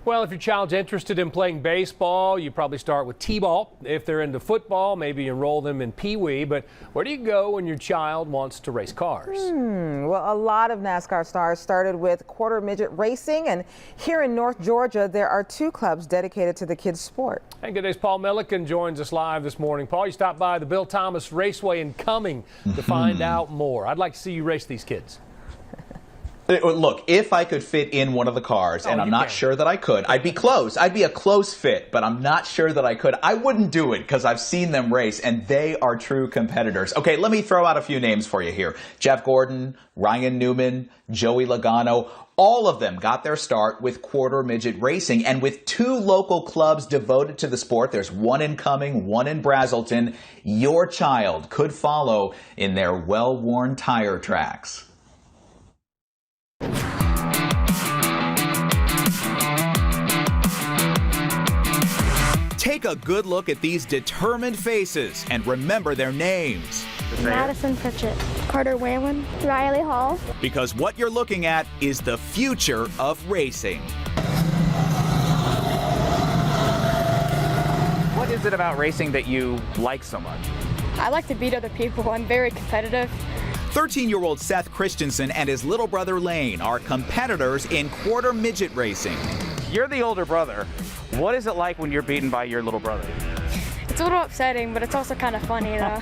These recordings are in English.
Well, if your child's interested in playing baseball, you probably start with t-ball. If they're into football, maybe enroll them in pee-wee. But where do you go when your child wants to race cars? Well, a lot of NASCAR stars started with quarter midget racing, and here in North Georgia, there are 2 clubs dedicated to the kids' sport. And good day's Paul Milliken joins us live this morning. Paul, you stopped by the Bill Thomas Raceway in Cumming to find out more. I'd like to see you race these kids. Look, if I could fit in one of the cars, and I'm not sure that I could, I'd be close. I'd be a close fit, but I'm not sure that I could. I wouldn't do it because I've seen them race, and they are true competitors. Okay, let me throw out a few names for you here. Jeff Gordon, Ryan Newman, Joey Logano. All of them got their start with quarter midget racing, and with 2 local clubs devoted to the sport, there's one in Cumming, one in Brazelton, your child could follow in their well-worn tire tracks. Take a good look at these determined faces and remember their names. Madison Pritchett, Carter Whalen, Riley Hall. Because what you're looking at is the future of racing. What is it about racing that you like so much? I like to beat other people. I'm very competitive. 13-year-old Seth Christensen and his little brother Lane are competitors in quarter midget racing. You're the older brother. What is it like when you're beaten by your little brother? It's a little upsetting, but it's also kind of funny, though.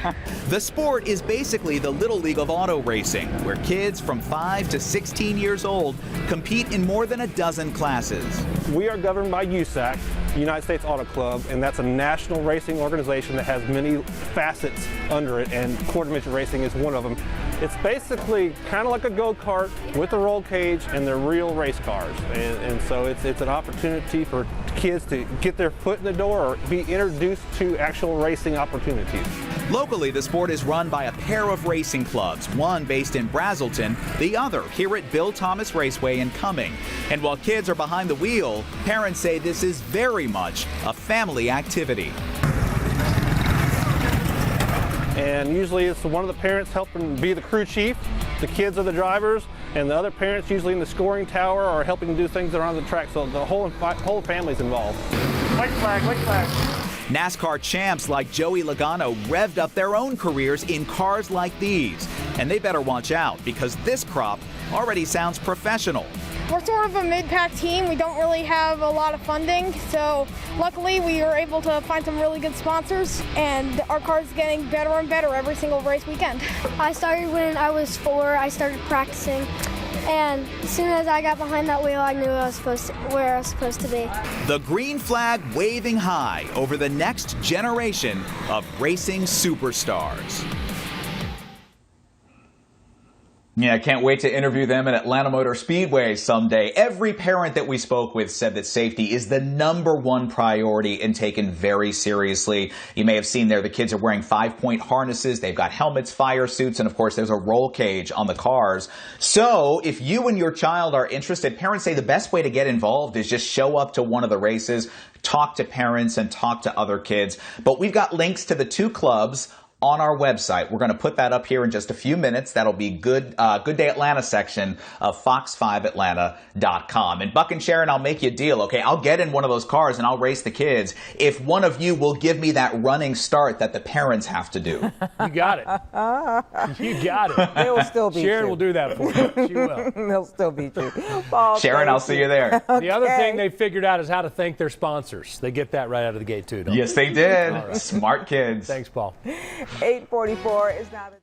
The sport is basically the Little League of auto racing, where kids from 5 to 16 years old compete in more than a dozen classes. We are governed by USAC, United States Auto Club, and that's a national racing organization that has many facets under it, and quarter midget racing is one of them. It's basically kind of like a go-kart with a roll cage, and they're real race cars. And so it's an opportunity for kids to get their foot in the door or be introduced to actual racing opportunities. Locally, the sport is run by a pair of racing clubs, one based in Brazelton, the other here at Bill Thomas Raceway in Cumming. And while kids are behind the wheel, parents say this is very much a family activity. And usually it's one of the parents helping be the crew chief, the kids are the drivers, and the other parents usually in the scoring tower are helping do things around the track, so the whole family's involved. White flag, white flag. NASCAR champs like Joey Logano revved up their own careers in cars like these. And they better watch out because this crop already sounds professional. We're sort of a mid-pack team. We don't really have a lot of funding, so luckily we were able to find some really good sponsors, and our car's getting better and better every single race weekend. I started when I was 4. I started practicing, and as soon as I got behind that wheel, I knew where I was supposed to be. The green flag waving high over the next generation of racing superstars. Yeah, I can't wait to interview them at Atlanta Motor Speedway someday. Every parent that we spoke with said that safety is the #1 priority and taken very seriously. You may have seen there the kids are wearing 5-point harnesses. They've got helmets, fire suits, and of course there's a roll cage on the cars. So if you and your child are interested, parents say the best way to get involved is just show up to one of the races, talk to parents, and talk to other kids. But we've got links to the 2 clubs on our website. We're going to put that up here in just a few minutes. That'll be Good Day Atlanta section of fox5atlanta.com. And Buck and Sharon, I'll make you a deal, okay? I'll get in one of those cars and I'll race the kids if one of you will give me that running start that the parents have to do. You got it. You got it. They will still beat you. Sharon will do that for you. She will. They'll still beat you. Paul, Sharon, I'll see you there. The other thing they figured out is how to thank their sponsors. They get that right out of the gate, too, don't Yes, they did. All right. Smart kids. Thanks, Paul. 8:44 is now the